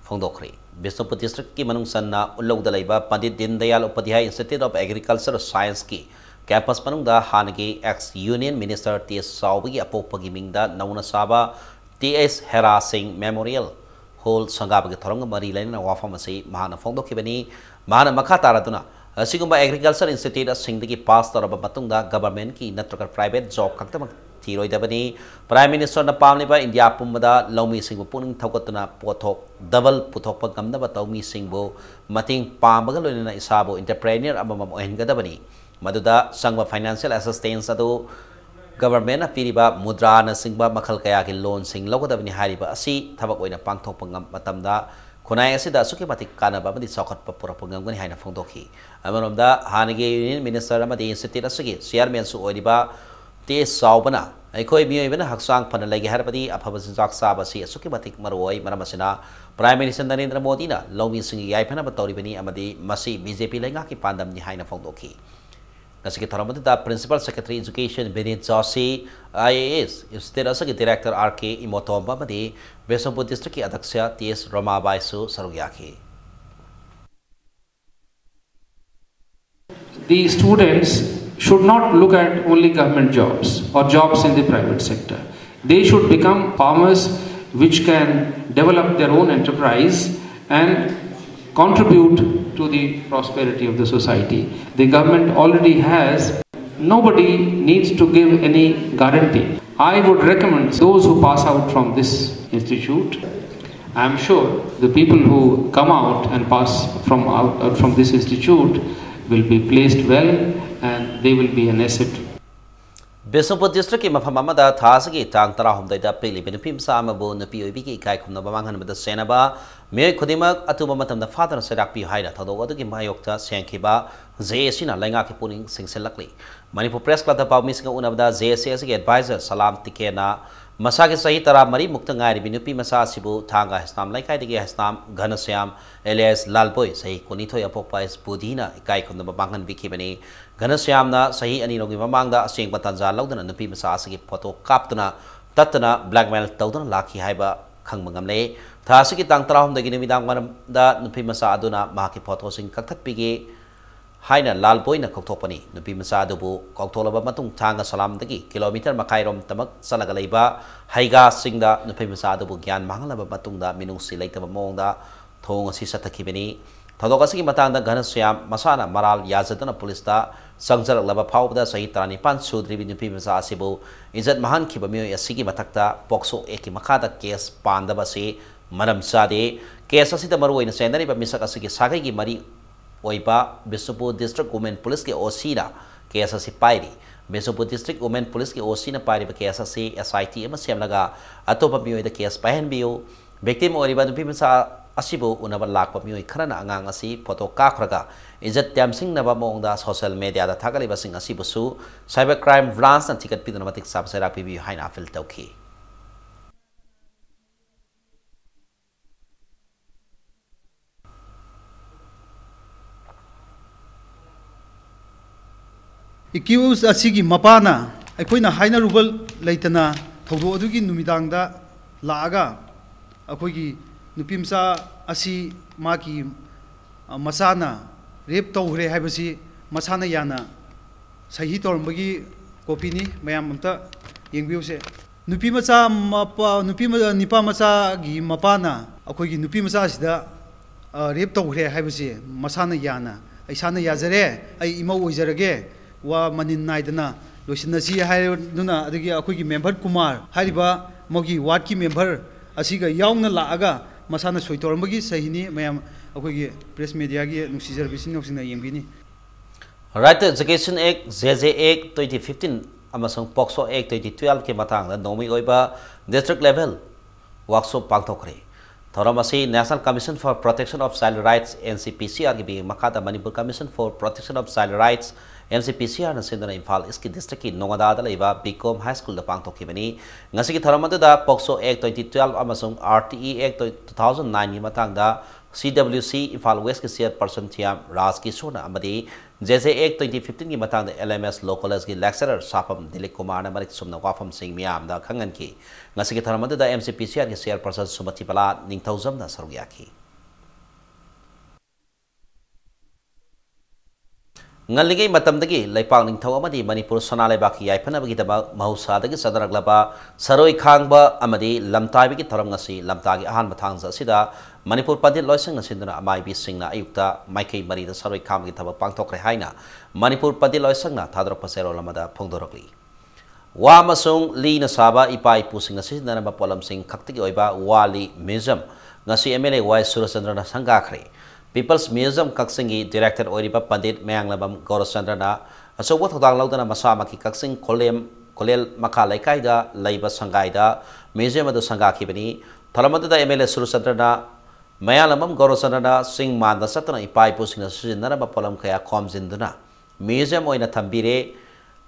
phongdokri Bisnupur district ki manung sanna ullog da laiba Pandit Dindayal Upadhyay Institute of Agriculture Science ki campus manung da hanagi ex Union Minister T.S. Saubagi apopagi mingda nauna saba T.S. Hera Singh Memorial Hall sangabagi thorong mari laina wafam ase mahana phongdokhi bani mahana makha taraduna Asigumba Agriculture Institute as Singdiki pass or Batunda government ki natraka private job Kaktam Tiro Dabani Prime Minister na Pamliba India Pumada Lomi Singbo Puning Tokotuna Potok double Putopa Gamna Batomi Singbo Mating Pamagaluna Isabo entrepreneur Amam Engadabani Maduda Sangba financial assistance ado government Piriba Mudra na Singba Makal Kayaki loan sing Lokodabani Hariba Asi Tabakoina Pangtok Pangam Matamda खुनाई असिदा सुके मतिक कानबा अमदि चौखटपा पुरक्पा ngam haina phongdokhi amaromda hanagi union minister amadi institute asigi chairman su oiriba te saubana aikoi miyoibana haksang phana lagi harbadi afaba sinjak saba si suke matik maroi maramasina prime minister Narendra Modi na lomi singi yaifana ba toribani amadi masi BJP lenga ki pandam ni haina phongdokhi Ngasiki tharamadu da principal secretary education Benit Joshi IAS institute asigi director RK Imotomba amadi Besopur district ki adhaksya TS Ramabai su sarugyakhi The students should not look at only government jobs or jobs in the private sector. They should become farmers which can develop their own enterprise and contribute to the prosperity of the society. The government already has, nobody needs to give any guarantee. I would recommend those who pass out from this institute, I am sure the people who come out and pass from this institute will be placed well and they will be an asset. Besopur district ki mafam amada thasagi tang tarahum daida pili benupi msa amabu nupi oibi ki ikai khumna bamanghan bada senaba me khudimak atuba matamda father serak pi haina thodo adugi mayokta senkhiba JSC na lenga ki puning singselakli Manipur press club da pawmi singa unabda JSC ki advisor Salam Tikena Masagi sahi tara mari mukta ngari binupi masa sibu thanga hasnam laikai digi hasnam Ghanashyam alias Lalboy sahi kunithoy apokpa is budhina ikai khumna bamanghan bikibani Ghanashyam na sahi ani rogi mamangda aseng batanza laudana nupi masa asigi photo kaptuna tatna blackmail tawdana lakhi haiba khangmangamle thasigi tang tarahum dagi nimidang manamda nupi masa aduna mahaki photo sing kakthatpigi haina Lalboy na kautopani nupi masa adubu kautolaba matung thanga salam dagi kilometer makairom tamak salaga leiba haiga singda nupi masa adubu gyan mangalaba matungda minungsi leitaba mongda thong asi satakibani thadokasigi matangda Ghanashyam masana maral yazadana police da sangjarak laba phawda sahi tarani pan sudri nupi masa asibu izat mahan khiba miyoi asigi mathakta pokso eki makhada case pandaba se maram sade case asida maruoina sendani ba misak asigi sagai gi mari Oiba Besopur District Women Police ke OC na case asi pairi Besopur District Women Police ke OC na pairi ba case asi SIT ama semlaga atopa miyoi da case pahen biyo victim oriba nupi masa asibu unaba lakpa miyoi kharana angang asi photo kakhraga izat tamsing naba mongda social media da thagaliba sing asibu su cyber crime branch na ticket pidana matik sabsera pibi haina fil tawki Accused asigi mapana akoina haina rubal leitana thodo adugi numidangda laaga akoigi nupimsa asi maki masana rape tawhre haibasi masana yana sahi tormbagi kopini mayam amta yengbiuse nupimacha mapa nipa macha gi mapana akoigi nupimacha sida rape tawhre haibasi masana yana aisana yazare ai ima oijarage wa manin naidana losinasi haiduna adigi akoigi member Kumar hariba mogi ward ki member asiga yaungna laaga masana soitorambagi sahini mayam akoigi press media gi nuksi service noksina yengbini Right Education Act JJ Act 2015 amasang Pokso Act 2012 ke matangda nomi oiba district level workshop pangthokre Thoramasi National Commission for Protection of Child Rights NCPCR ki bi makada Manipur Commission for Protection of Child Rights NCPCR na sindana Imphal iski district ki Nongada da leiba Bicom High School da pangthokibani ngasi ki thoramadu da Pokso Act 2012 amasung RTE Act 2009 ki matangda CWC Imphal West ki chairperson Thiam Raj Kishore amadi JJ Act 2015 ki matangda LMS Locals ki lecturer Sapam Dilip Kumar na marik sumna wafam sing miam da khangan ki ngasi ki thoramadu da MCPCR ki chairperson Sumati Pala ningthauzam na sarugyaki Ngalingay matamdagi laipang ningthaw amadi Manipur sonalaibaki yaipanabagi daba mahausadagi sadaraglaba saroi khangba amadi lamtaibagi tharam ngasi lamtagi ahan mathangza sida Manipur Padil loisang nasinduna amai bi singna ayukta maikei mari da saroi khanggi thaba pangthokre haina Manipur Padil loisang na thadrok pasero lamada phongdorokli wa masung li na saba ipai pusing nasindana ba polam sing khaktigi oiba wali museum ngasi MLA Y Surachandra na sangakhre People's Museum Kaksingi Director Oriba Pandit Mayanglabam Gaurachandra Asobo Thodang Laudana Masamaki Kaksing Kolel Makalai Kaida Laiba Sangaida Museum of the Sangaki Bani Talamada MLA Surachandra Mayalamam Gorosanana Sing Manda Satana Ipai Pusing Sinaraba Polam Kaya Comzinduna Museum Oina Tambire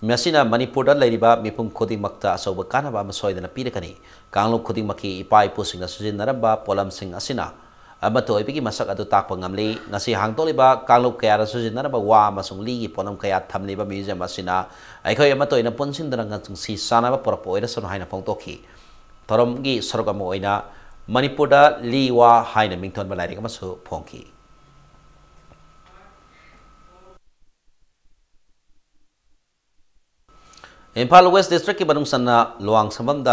Masina Manipur Ladiba Mipum Kodi Makta Soba Kanaba Masoy than a Pidakani Kanglo Kodi Maki Ipai Pusing Sinaraba Polam Sing Asina Amato Ipiki Masak Adu Tapangamli Nasi Hangtoliba Kanglo Kaya Sinaraba Wa Masung Li Polam Kaya Tamliba Museum Asina Aiko Yamato in a Ponsin Dangang Si Sanaba Poropoida Sonhaina Fontoki Toromgi Sorgamoina Manipur Liwa Haina Mington Balari Masu Ponki. Impal West District ki Banung Sana Luang Samam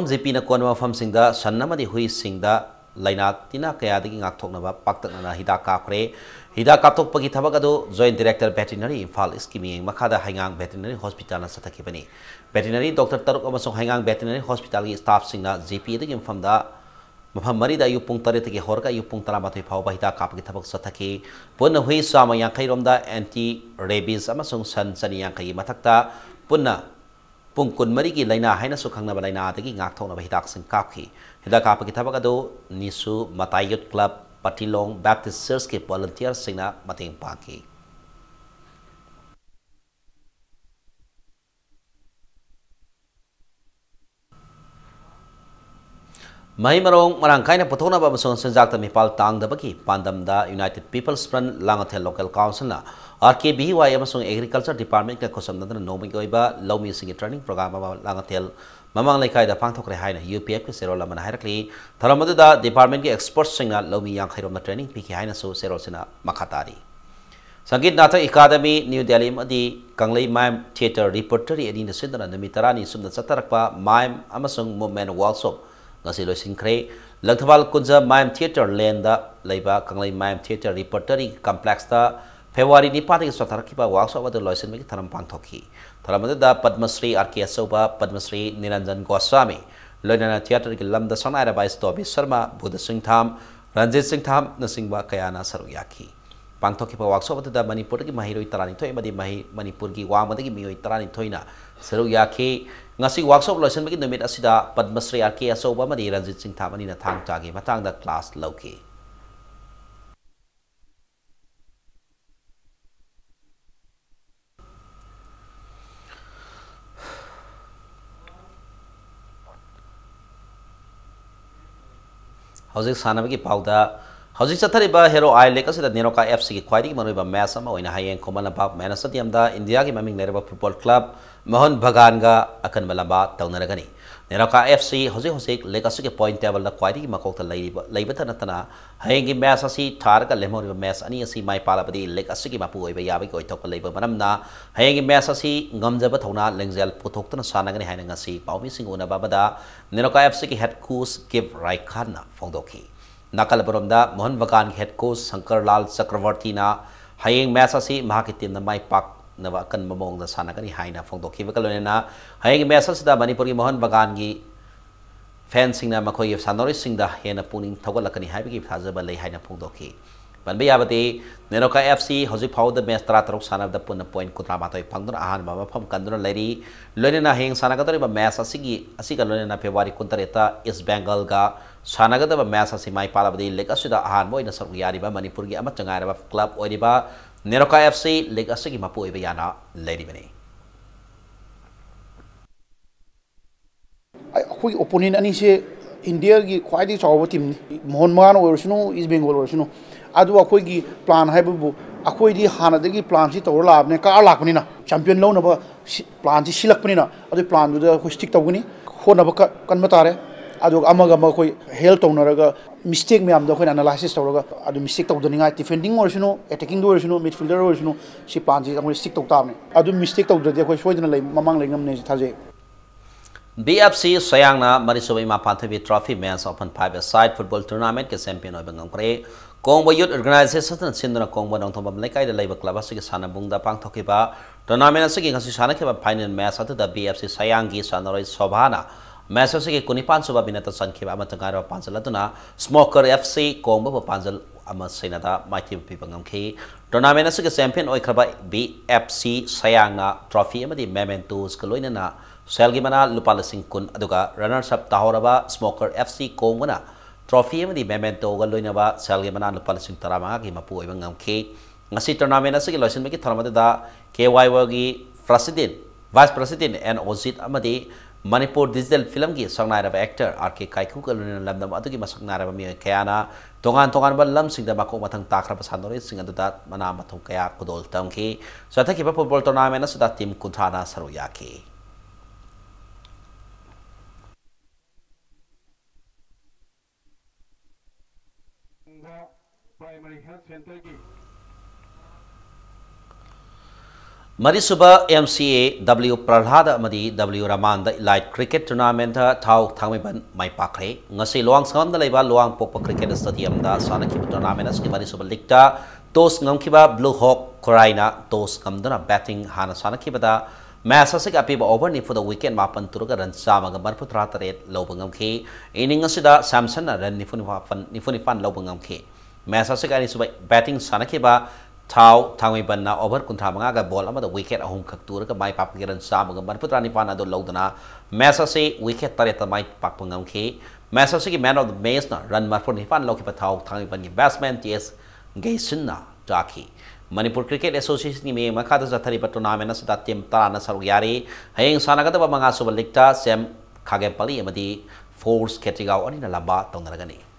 JP na Konwa Fam Singda Sanamadi Hui Singda Laina Tina Kayadi Ngaktok Nava Pakta Hida Kapre Hida Kaptok Pagi Tabagado Joint Director Veterinary Impal Iskimi Makada Hangang Veterinary Hospital na Satakibani Veterinary Dr. Taruk Amasong Hangang Veterinary Hospital ki staff singna JP de Famda Mahamari da Yupung Tariti Horka Yupung Taramati Pau Hida Kapaki Tabak Sataki Puna Hui Sama Yankai Romda anti rabies Amasong San Sani Yankai Matakta Puna Pungkun Mariki Laina Haina Sukanga Balina Tiki Ngakton of Hidak Sing Kapki Hida Kapaki Tabagado Nisu Matayut Club Patilong Baptist Church volunteer singna Mating Paki Mahimarong Marangkaina Potona Babasong Sanjakta Mipal Tang Dabaki Pandam da United People's Front Langatel Local Council na RKBY Amasong Agriculture Department ka Kosam na Nomi Goiba Lomi Singi Training Program Langatel Mamang Laikai da Pangtok Rehaina UPF Sero Laman Hirakli Taramadu da Department ki experts singna Lomi Yang Khairom na training Piki Haina so Sero Sina Makatari Sangit Nata Academy New Delhi Madi Kanglay Mime Theater Repertory Edin Sindana Namitarani Sumna Satarakpa Mime Amasong Movement Workshop Ngasi Loisinkre Langthabal Kunja Mime Theater Lenda Leiba Kanglay Mime Theater Repertory Complex ta February ni pati Sotarakiba workshop adu Loisin Miki Taram Pangthoki Taramada da Padmasri RK Soba Padmasri Niranjan Goswami Loinana Theater ki Lamda Sanaira by Stobi Sharma Buddha Singh Tham Ranjit Singh Tham Nasingba Kayana Saruyaki Pangthoki pa workshop adu da Manipur ki Mahiroi Tarani Thoi Madi Manipur ki Wamadi ki Mioi Tarani Thoina Saruyaki Ngasi workshop Loisin Miki Numit Asida Padmasri RK Soba Madi Ranjit Singh Tham Ani na Thang Tagi Matang da class Loki Hojik Sanabaki Pauda, Hojik Satariba Hero Island, as the Neroka FC, quite Manuba Massama, in a high end command about Manasatiamda, India, Maming Nerva Football Club, Mohon Baganga, Akan Malaba, Taunaragani. Neroka FC, Hosik, Lekasuki Point Table, the Quadi Makota Labatanatana, Hangi Massasi, Targa, Lemon Mass, Anisi, my Palabadi, Lekasuki Mapu, Yabi, Toka Labor Manamna, Hangi Massasi, Gumzabatona, Lengzel, Putoktan, Sanagani, Hanangasi, Paumi Singuna Babada, Neroka FC head coach give Raikana, Fondoki. Nakalabarumda, Mohon Bagan head coach, Sankar Lal Sakravartina, Haying Massasi, Mahakitim, the My Pak. Navakan Mamong the Sanagani Haina Fondoki Vakalona, Haying Messas da Manipuri Mohon Bagangi fencing na Makoy of Sanori Sing the Hena Puning Tawalakani Habi Hazaba Lay Haina Fondoki. Banbayabati, Neroka FC, Hosipau the Mestra Sana the Puna Point Kutramato Pandora Ahan Mama Pom Kandura Lady, Lenina Hing Sanagatori Massa Sigi, Asiga Lena Pevari Kuntareta, East Bengal Ga, Sanagata Massa Simai Palabadi, Legasuda Ahan Boy in the Soriariba, Manipuri Amatanga Club Odiba. Neroka FC League Asigi Mapu Ibayana Lady Bene. I opponent and say India quite is our team. Monman or Snow is Bengal or Snow. Adu Akogi plan Habu Akoidi Hanadegi plans it or Labne Karlakunina. Champion loan of a plant Silakpunina, other plan with the stick to Winnie, Honabaka Kanmatare. Adu Amagama health owner mistake me am the analysis or adu mistake of the night defending or attacking the original midfielder original she plans it and stick to town. Adu mistake of the Mamang Lingam Taze. BFC Sayangna Marisobima Pantavi Trophy Men's Open Private Side Football Tournament ke champion of Bangkre Kongbo Youth Organization Sindra Kongbo Dong Tom Lekai the Labor Club Asiki Sanabunda Pangtokiba Tournament Asiki Sanaka final match at the BFC Sayangi Sanoi Sobhana Masasi Kunipan Suba Binata Sankiba Matangara Pansalatuna Smoker FC Kongbo Panzal Amasinata Mighty Pipangamki Tournament Asiki champion Oikraba BFC Sayanga Trophy Amadi Mementos Kaloinana Selgimana Lupalasing Kun Aduga runners up Tahoraba Smoker FC Kongwana trophy amadi memento ga loinaba selge mana lupa lising tarama gi mapu oiba ngamke ngasi tournament asigi loisin meki tharamada da KYW gi president vice president and ozit amadi Manipur digital film gi sangnai raba actor RK Kaiku ga loina lamdam adugi masakna raba mi kayana tongan ba lam sing da makok mathang takra ba sanore sing aduda mana mathong kaya kudol tamki sathaki ba football tournament asida team kunthana saru yaki primary health center ki Marisuba MCA W Pralhada Amadi W Ramanda Elite Cricket Tournament Thau Thangmiban Mai Pakre ngasi luang sangam da leiba luang pokpa cricket stadium da sanaki tournament aski Marisuba League ta tos ngamkiba Blue Hawk Koraina tos ngamdana batting hana sanaki bada match asik apiba over ni for the weekend mapan turuga ran sama ga Marputra taret lobang ngamki inning asida Samson ran nifuni fan lobang ngamki match asik ani suba batting sanaki ba Thau Thangmiban na over kuntra manga ga ball amada wicket ahum khak turuga mai pap giran sama ga Marputra ni fan ado lodana match ase wicket taret mai pak ngamki match asik man of the match na run Marpur ni fan loki pa Thau Thangmiban ni batsman TS Gaisinna Jaki Manipur Cricket Association ni makata zathari pa tournament na sa team tarana sarug yari hayeng sanagada ba mga subal ligta sem Khagempali amadi force ketigaw ani na lamba tongnaragani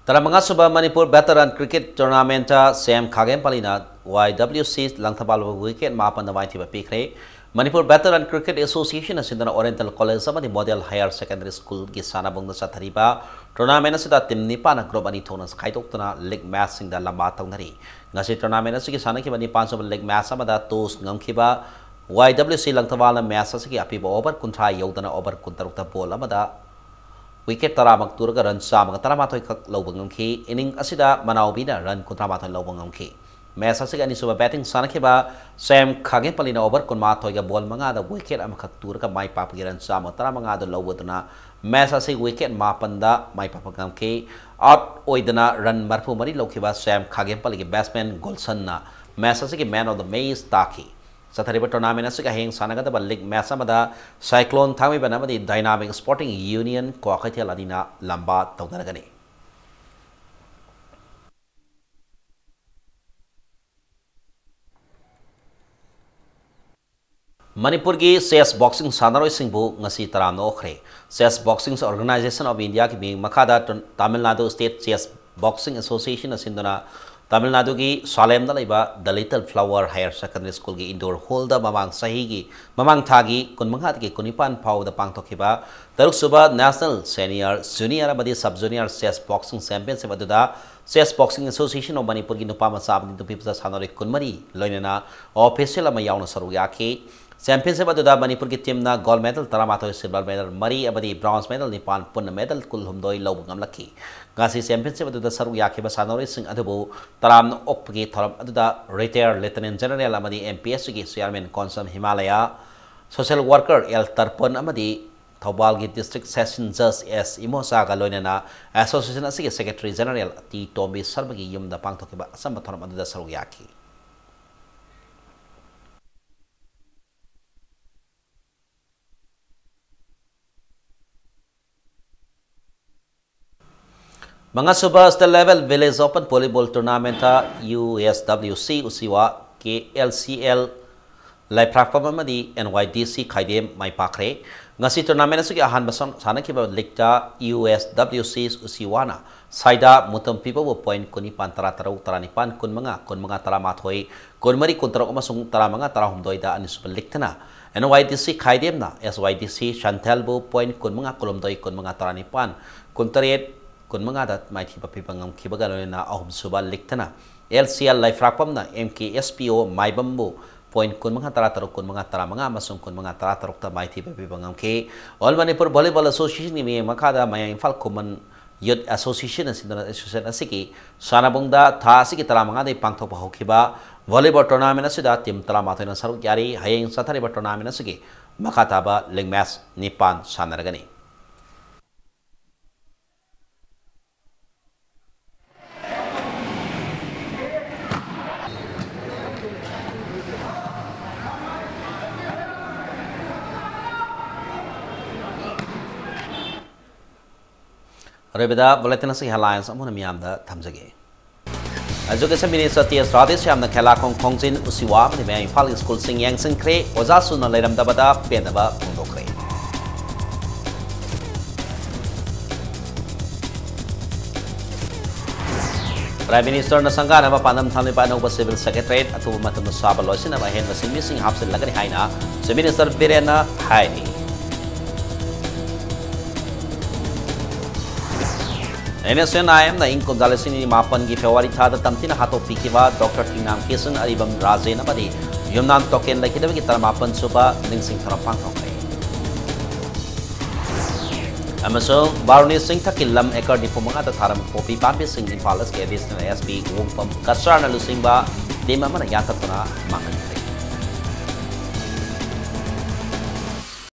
Tara mga suba Manipur Veteran Cricket Tournament Sam Khagempali na YWC langthabal wicket mapan na waiti ba pikre Manipur Veteran Cricket Association na sindana Oriental College amadi Model Higher Secondary School gi sanabong na sa thariba tournament na sida team nipa na group ani thona khaitok tuna league match sing da lamba tawnari ngasi tournament na sige sana ki bani 500 league match amada tos ngamkhiba YWC langthabal na match asigi apiba over kunthra yodana over kuntarukta ball amada wicket taramak turga run sama taramathoi khak lobang ngamkhi inning asida manaubina run kuntramathoi lobang ngamkhi match asig ani suba batting sanakhiba Sam Khagempali na over kunmathoi ga ball manga da wicket amakhak turga mai pap giran sama taramanga da loboduna match asig wicket mapanda mai pap ngamkhi out oidana run marfu mari lokhiba Sam Khagempali ge batsman Golson na match asig man of the match taki Sathariba tournament asik aheng sanagada ba league match amada Cyclone Thangmi banamadi Dynamic Sporting Union ko akhaithel adina lamba tawdaragani Manipur gi CS Boxing sanaroi singbu ngasi tarano okhre CS Boxing Organization of India ki mi makada Tamil Nadu State CS Boxing Association asindana Tamil Nadu ki Salem da laiba The Little Flower Higher Secondary School ki indoor hall da mamang sahi gi mamang thagi kunmanghat ki kunipan pau da pangtokhiba taruk suba National Senior Junior abadi Sub Junior CS Boxing Championship aduda CS Boxing Association of Manipur ki nupa masabni tu pipsa sanore kunmari loinena official ama yauna saru yaki Championship aduda Manipur ki team na gold medal taramathoi silver medal mari abadi bronze medal nipan punna medal kul humdoi lobungam lakhi ngasi championship aduda saru yakhiba sanore sing adubu taram opgi tharam aduda retired lieutenant general amadi MPS ki chairman Consum Himalaya social worker El Tarpon amadi Thobal ki district session judge S Imosa ga loinena association asigi secretary general T Tombi Sarma ki yumda pangthokiba asamba tharam aduda saru yakhi Mga suba state level village open volleyball tournament USWC usiwa KLCL lai platform amadi NYDC khaidem mai pakre ngasi tournament asigi ahan basan sanakiba league USWC usiwana saida mutam pipa bo point kuni pantara tarau tarani pan kun mga tara mathoi kun mari kun tarok amasung tara mga tara humdoi da ani super league tana NYDC khaidem na SYDC Chantal bo point kun mga kolomdoi kun mga tarani pan kun taret kun mga dat mai thi papi pangam khibaga na ahum suba liktana LCL life rakpam na MKSPO maibambo point kun mga tara kun mga tara mga masung kun mga tara tarok ta mai thi papi pangam ke All Manipur Volleyball Association ni makada maya Imphal Common Youth Association asindana association asiki sanabungda tha asiki tara mga dei pangthok pa hokhiba volleyball tournament asida team tara mathoi na saruk yari hayeng sathari ba tournament asiki makata ba league match nipan sanaragani Rebeda bulletin se headlines amuna miyamda thamjage. Education Minister T.S. Radhesh Yamna khela khongjin usiwa mani me Imphal School sing yang sing kre oja suna leiramdabada penaba phongdokre. Prime Minister na sanggana ba panam thamni pa no civil secretary atu matam saba loisina ba hen basin missing hapsen lagani haina se Minister Birena haini. NSNIM na Inko Dalasini Mapan gi February thada tamtina hato pikiwa Dr. Tingnam Kesan Aribam Raje na badi Yumnan token la kidabi gitar mapan suba ningsing tharapang thokre. Amasong Baroni Singh Thakilam ekar di pumanga ta tharam popi pampi sing Imphal ke Additional SP Wongpam Kasar na lusingba dema mana yatatuna mangan.